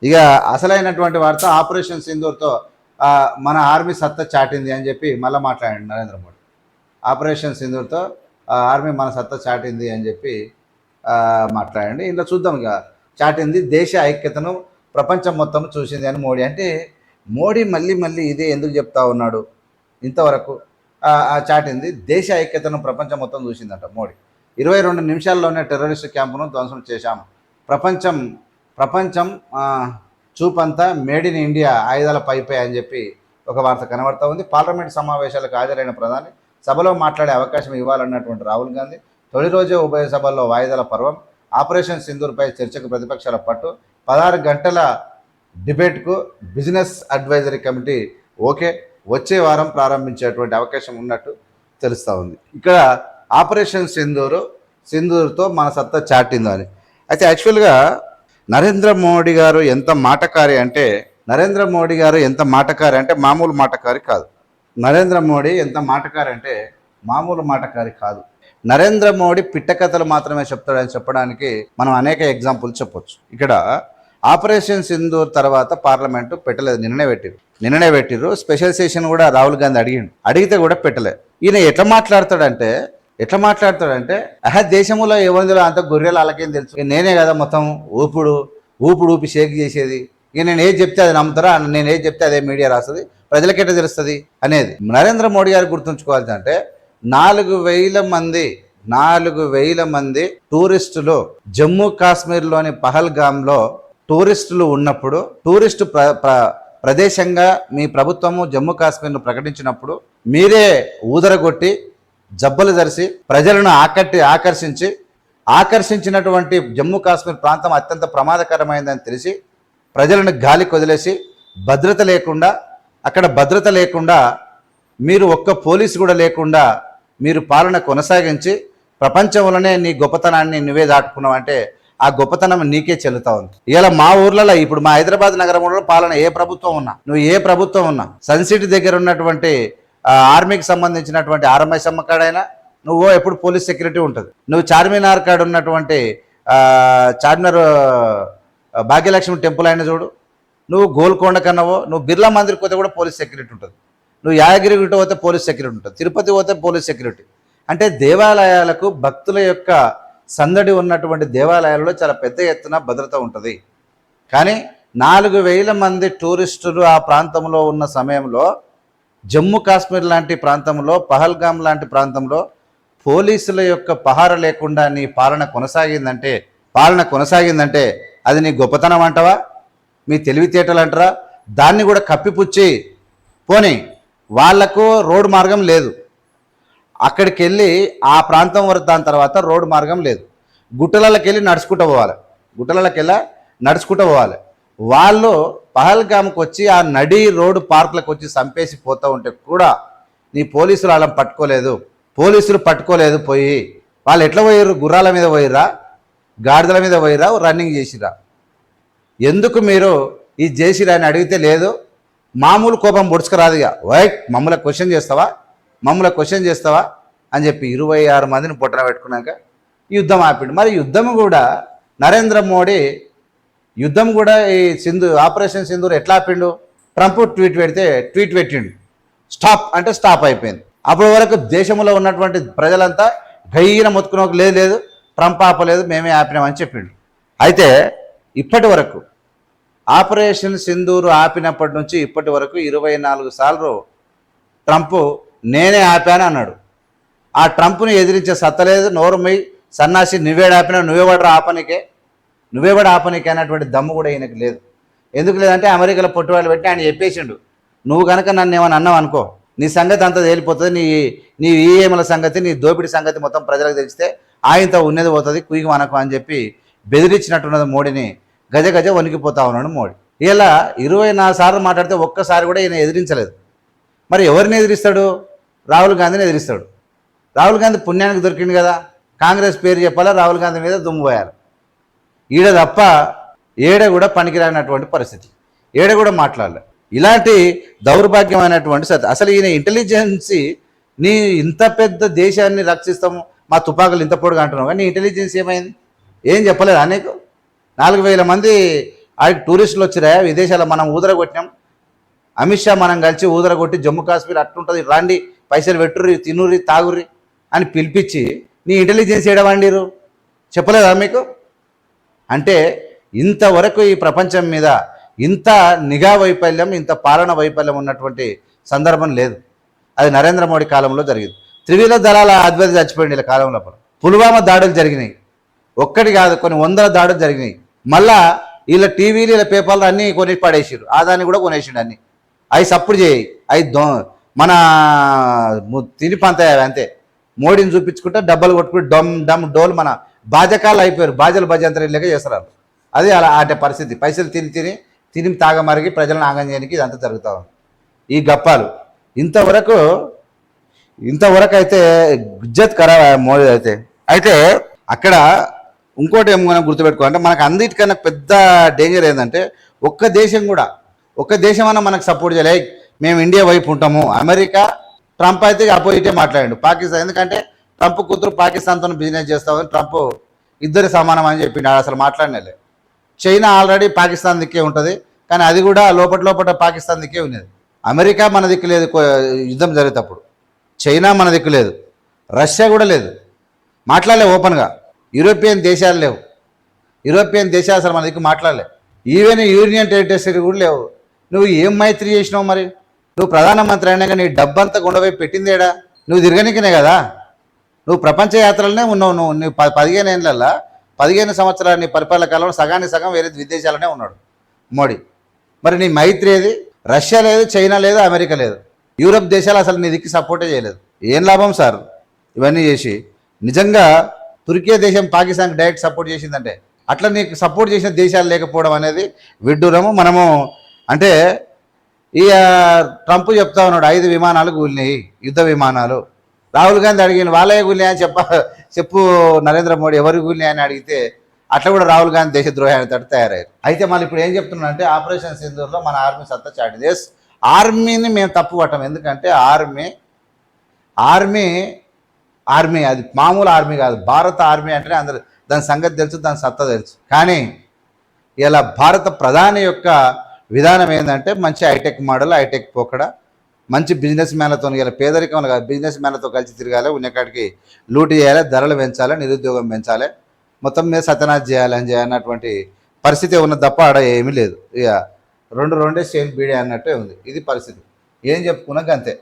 ఇక అసలైనటువంటి వార్త ఆపరేషన్ సింధూర్తో మన ఆర్మీ సత్తా చాటింది అని చెప్పి మళ్ళీ మాట్లాడండి నరేంద్ర మోడీ. ఆపరేషన్ సింధూర్తో ఆర్మీ మన సత్తా చాటింది అని చెప్పి మాట్లాడండి. ఇంట్లో చూద్దాం. ఇక చాటింది దేశ ఐక్యతను ప్రపంచం మొత్తం చూసింది అని మోడీ అంటే, మోడీ మళ్ళీ మళ్ళీ ఇదే ఎందుకు చెప్తా ఉన్నాడు? ఇంతవరకు చాటింది దేశ ఐక్యతను ప్రపంచం మొత్తం చూసిందంట మోడీ. 22 నిమిషాల్లోనే టెర్రరిస్టు క్యాంపును ధ్వంసం చేశాం. ప్రపంచం చూపంతా మేడ్ ఇన్ ఇండియా ఆయుధాల పైపై అని చెప్పి ఒక వార్త కనబడతా ఉంది. పార్లమెంట్ సమావేశాలకు హాజరైన ప్రధాని సభలో మాట్లాడే అవకాశం ఇవ్వాలన్నటువంటి రాహుల్ గాంధీ తొలి రోజే ఉభయ సభల్లో వాయిదాల పర్వం. ఆపరేషన్ సింధూర్పై చర్చకు ప్రతిపక్షాల పట్టు. 16 గంటల డిబేట్కు బిజినెస్ అడ్వైజరీ కమిటీ ఓకే. వచ్చే వారం ప్రారంభించేటువంటి అవకాశం ఉన్నట్టు తెలుస్తూ ఉంది. ఇక్కడ ఆపరేషన్ సింధూర్తో మన సత్తా చాటిందో అని. అయితే యాక్చువల్గా నరేంద్ర మోడీ గారు ఎంత మాటకారి అంటే మామూలు మాటకారి కాదు. నరేంద్ర మోడీ ఎంత మాటకారి అంటే మామూలు మాటకారి కాదు. నరేంద్ర మోడీ పిట్టకథలు మాత్రమే చెప్తాడని చెప్పడానికి మనం అనేక ఎగ్జాంపుల్స్ చెప్పొచ్చు. ఇక్కడ ఆపరేషన్ సింధూర్ తర్వాత పార్లమెంటు పెట్టలేదు, నిన్ననే పెట్టిర్రు. స్పెషల్ సెషన్ కూడా రాహుల్ గాంధీ అడిగితే కూడా పెట్టలేదు. ఈయన ఎట్లా మాట్లాడతాడంటే దేశంలో ఏమందిలో అంత గొర్రెలు అలాకేం తెలుసు, నేనే కదా మొత్తం ఊపి షేక్ చేసేది, ఇక నేను ఏది చెప్తే అది నమ్ముతారా, నేను ఏది చెప్తే అదే మీడియా రాస్తుంది, ప్రజలకెట్లా తెలుస్తుంది అనేది. నరేంద్ర మోడీ గారు గుర్తుంచుకోవాల్సిందంటే 4,000 మంది టూరిస్టులు జమ్మూ కాశ్మీర్లోని పహల్గామ్లో టూరిస్టులు ఉన్నప్పుడు, టూరిస్టు ప్రదేశంగా మీ ప్రభుత్వము జమ్మూ కాశ్మీర్ను ప్రకటించినప్పుడు మీరే ఊదరగొట్టి జబ్బలు ధరిసి ప్రజలను ఆకర్షించినటువంటి జమ్మూ కాశ్మీర్ ప్రాంతం అత్యంత ప్రమాదకరమైందని తెలిసి ప్రజలను గాలికి వదిలేసి భద్రత లేకుండా మీరు ఒక్క పోలీసు కూడా లేకుండా మీరు పాలన కొనసాగించి ప్రపంచంలోనే నీ గొప్పతనాన్ని నువ్వే దాటుకున్నావు అంటే ఆ గొప్పతనం నీకే చెల్లుతా ఉంది. ఇలా మా ఊర్లలో ఇప్పుడు మా హైదరాబాద్ నగరంలో పాలన ఏ ప్రభుత్వం ఉన్నా సన్ సిటీ దగ్గర ఉన్నటువంటి ఆర్మీకి సంబంధించినటువంటి ఆర్ఎంఐసమ్మ కాడైనా నువ్వు ఎప్పుడు పోలీస్ సెక్యూరిటీ ఉంటుంది. నువ్వు చార్మినార్ కాడ ఉన్నటువంటి చార్మినార్ భాగ్యలక్ష్మి టెంపుల్ అయినా చూడు, నువ్వు గోల్కొండ కన్నావో, నువ్వు బిర్లా మందిర్కి పోతే కూడా పోలీస్ సెక్యూరిటీ ఉంటుంది, నువ్వు యాదగిరి గుట్ట పోతే పోలీస్ సెక్యూరిటీ ఉంటుంది, తిరుపతి పోతే పోలీస్ సెక్యూరిటీ. అంటే దేవాలయాలకు భక్తుల యొక్క సందడి ఉన్నటువంటి దేవాలయాలలో చాలా పెద్ద ఎత్తున భద్రత ఉంటుంది. కానీ 4,000 మంది టూరిస్టులు ఆ ప్రాంతంలో ఉన్న సమయంలో జమ్మూ కాశ్మీర్ లాంటి ప్రాంతంలో, పహల్గామ్ లాంటి ప్రాంతంలో పోలీసుల యొక్క పహార లేకుండా నీ పాలన కొనసాగిందంటే అది నీ గొప్పతనం అంటావా, మీ తెలివితేటలు అంటారా? దాన్ని కూడా కప్పిపుచ్చి పోనీ వాళ్లకు రోడ్డు మార్గం లేదు, అక్కడికి వెళ్ళి ఆ ప్రాంతం వరకు దాని తర్వాత రోడ్డు మార్గం లేదు, గుట్టలకి వెళ్ళి నడుచుకుంటూ పోవాలి. వాళ్ళు పహల్గామ్కి వచ్చి ఆ నడి రోడ్డు పార్కులకు వచ్చి చంపేసి పోతూ ఉంటే కూడా నీ పోలీసులు వాళ్ళని పట్టుకోలేదు. పోయి వాళ్ళు ఎట్లా పోయారు? గుర్రాల మీద పోయిర్రా, గాడిదల మీద పోయిర్రా, రన్నింగ్ చేసిరా? ఎందుకు మీరు ఇది చేసిరా అని అడిగితే లేదు, మామూలు కోపం పొడుచుకురాదుగా, మమ్మల్ని క్వశ్చన్ చేస్తావా అని చెప్పి 26 మందిని పొట్టన పెట్టుకున్నాక యుద్ధం ఆపిండు. మరి నరేంద్ర మోడీ యుద్ధం కూడా ఈ ఆపరేషన్ సింధూర్ ఎట్లా ఆపిండు? ట్రంప్ ట్వీట్ పెట్టిండు, స్టాప్ అంటే స్టాప్ అయిపోయింది. అప్పటి వరకు దేశంలో ఉన్నటువంటి ప్రజలంతా గయ్యన మొత్తుకున్న లేదు ట్రంప్ ఆపలేదు, మేమే ఆపినామని చెప్పిండు. అయితే ఇప్పటి వరకు ఆపరేషన్ సింధూర్ ఆపినప్పటి నుంచి ఇప్పటి వరకు 24 సార్లు ట్రంప్ నేనే ఆపాను అన్నాడు. ఆ ట్రంప్ని ఎదిరించే సత్తలేదు. నోరుమై సన్నాసి, నువ్వేవాడు ఆపనికే అన్నటువంటి దమ్ము కూడా ఈయనకు లేదు. ఎందుకు లేదంటే అమెరికాలో పొట్టువాళ్ళు పెట్టి ఆయన చెప్పేసిండు, నువ్వు కనుక నన్ను ఏమని అన్నావు అనుకో, నీ సంగతి అంతా తేలిపోతుంది, నీ ఈఎంల సంగతి, నీ దోపిడీ సంగతి మొత్తం ప్రజలకు తెలిస్తే ఆయనతో ఉన్నది పోతుంది, కుయ్యి మనకు అని చెప్పి బెదిరించినట్టున్నది మోడీని. గజ వణికిపోతా ఉన్నాడు మోడీ. ఇలా 24 సార్లు మాట్లాడితే ఒక్కసారి కూడా ఈయన ఎదిరించలేదు. మరి ఎవరిని ఎదిరిస్తాడు? రాహుల్ గాంధీని ఎదిరిస్తాడు. రాహుల్ గాంధీ పుణ్యానికి దొరికింది కదా, కాంగ్రెస్ పేరు చెప్పాలా, రాహుల్ గాంధీ మీద దుమ్ము పోయాలి. ఈడ తప్ప ఏడ కూడా పనికిరానటువంటి పరిస్థితి, ఏడ కూడా మాట్లాడలేదు. ఇలాంటి దౌర్భాగ్యమైనటువంటి అసలు ఈయన ఇంటెలిజెన్సీ, నీ ఇంత పెద్ద దేశాన్ని రక్షిస్తాము, మా తుపాకులు ఇంత పొడుగా అంటున్నావు, కానీ నీ ఇంటెలిజెన్స్ ఏమైంది? ఏం చెప్పలేదు. అనేక 4,000 మంది ఆడికి టూరిస్టులు వచ్చిరా విదేశాల్లో మనం ఊదరగొట్టినాం. అమిత్ షా మనం కలిసి ఊదరగొట్టి జమ్మూ కాశ్మీర్ అట్లుంటుంది, రాండి పైసలు పెట్టుర్రి తినుర్రి తాగుర్రి అని పిలిపించి నీ ఇంటెలిజెన్స్ ఏడవండిరు చెప్పలేదా మీకు? అంటే ఇంతవరకు ఈ ప్రపంచం మీద ఇంత నిఘా వైఫల్యం, ఇంత పాలన వైఫల్యం ఉన్నటువంటి సందర్భం లేదు. అది నరేంద్ర మోడీ కాలంలో జరిగింది. త్రివిధ దళాల ఆధ్వర్యం చచ్చిపోయింది వీళ్ళ కాలంలో. పుల్వామా దాడులు జరిగినాయి, ఒక్కటి కాదు కొన్ని వందల దాడులు జరిగినాయి. మళ్ళా వీళ్ళ టీవీలు వీళ్ళ పేపర్లు అన్నీ కొని పడేసారు, ఆదాన్ని కూడా కొనేసిండు అన్నీ. అవి సప్పుడు చేయి, అవి మన తిని పంతాయి అంతే. మోడీని చూపించుకుంటే డబ్బలు కొట్టుకుంటే డమ్ డమ్ డోలు మన బాజకాలు అయిపోయారు, బాజలు భజంతరం లేక చేస్తారు. అది అలా అంటే పరిస్థితి. పైసలు తిని తిని తిని తాగమరిగి ప్రజలను ఆగం చేయడానికి ఇదంతా జరుగుతూ ఉంది. ఈ గప్పాలు ఇంతవరకు అయితే గుజ్జత్ ఖరాబ్ మోడీ అయితే అక్కడ ఇంకోటి ఏం మనం గుర్తుపెట్టుకోవాలంటే మనకు అన్నిటికన్నా పెద్ద డేంజర్ ఏంటంటే ఒక్క దేశం అన్న మనకు సపోర్ట్ చేయలే. మేము ఇండియా వైపు ఉంటాము. అమెరికా ట్రంప్ అయితే అపోజిటే మాట్లాడాడు. పాకిస్తాన్ ఎందుకంటే ట్రంప్ కూతురు పాకిస్తాన్తో బిజినెస్ చేస్తామని ట్రంప్ ఇద్దరు సమానం అని చెప్పిండు, అసలు మాట్లాడినలే. చైనా ఆల్రెడీ పాకిస్తాన్ దిక్కే ఉంటుంది, కానీ అది కూడా లోపల పాకిస్తాన్ దిక్కే ఉన్నది. అమెరికా మన దిక్కు లేదు యుద్ధం జరిగేటప్పుడు, చైనా మన దిక్కు లేదు, రష్యా కూడా లేదు, మాట్లాడలే ఓపెన్గా. యూరోపియన్ దేశాలు లేవు, యూరోపియన్ దేశాలు అసలు మన దిక్కు మాట్లాడలే. ఈవెన్ యూనియన్ టెరిటరీస్ కూడా లేవు. నువ్వు ఏం మైత్రి చేసినావు మరి? నువ్వు ప్రధానమంత్రి అయినాక నీ డబ్బంతా గుండెవైపు పెట్టిందేడా? నువ్వు తిరగనికనే కదా. నువ్వు ప్రపంచ యాత్రలనే ఉన్నావు. నువ్వు 15 ఏళ్ళల్లో 15 సంవత్సరాల నీ పరిపాలన కాలంలో సగానికి సగం వేరే విదేశాలనే ఉన్నాడు మోడీ. మరి నీ మైత్రి ఏది? రష్యా లేదు, చైనా లేదు, అమెరికా లేదు, యూరప్ దేశాలు అసలు నీ దిక్కు సపోర్టే చేయలేదు. ఏం లాభం సార్ ఇవన్నీ చేసి? నిజంగా తుర్కీ దేశం పాకిస్తాన్కి డైరెక్ట్ సపోర్ట్ చేసిందంటే అట్లా నీకు సపోర్ట్ చేసిన దేశాలు లేకపోవడం అనేది విడ్డూరము. మనము అంటే ఈ ట్రంప్ చెప్తా ఉన్నాడు 5 విమానాలు కూలినాయి, యుద్ధ విమానాలు. రాహుల్ గాంధీ అడిగిన వాళ్ళే కూలినాయి అని చెప్పు నరేంద్ర మోడీ ఎవరు కూలినాయి అని అడిగితే అట్లా కూడా రాహుల్ గాంధీ దేశద్రోహాన్ని తయారయ్యారు. అయితే మళ్ళీ ఇప్పుడు ఏం చెప్తున్నా అంటే ఆపరేషన్ సింధూర్లో మన ఆర్మీ సత్తా చాటింది. ఎస్, ఆర్మీని మేము తప్పు పట్టం. ఎందుకంటే ఆర్మీ అది మామూలు ఆర్మీ కాదు. భారత ఆర్మీ అంటేనే అందరు దాని సంగతి తెలుసు, దాని సత్తా తెలుసు. కానీ ఇలా భారత ప్రధాని యొక్క విధానం ఏంటంటే మంచి హైటెక్ మోడల్, హైటెక్ పోకడ, మంచి బిజినెస్ మ్యాన్లతో, ఇలా పేదరికం కాదు బిజినెస్ మ్యాన్లతో కలిసి తిరగాలి, ఉన్నకాడికి లూటు చేయాలి, ధరలు పెంచాలి, నిరుద్యోగం పెంచాలి, మొత్తం మీద సత్యనాశ చేయాలని అన్నటువంటి పరిస్థితి ఉన్న తప్ప ఆడ ఏమీ లేదు. ఇక 2 స్టేల్ బీడే అన్నట్టే ఉంది. ఇది పరిస్థితి. ఏం చెప్పుకున్నాక అంతే.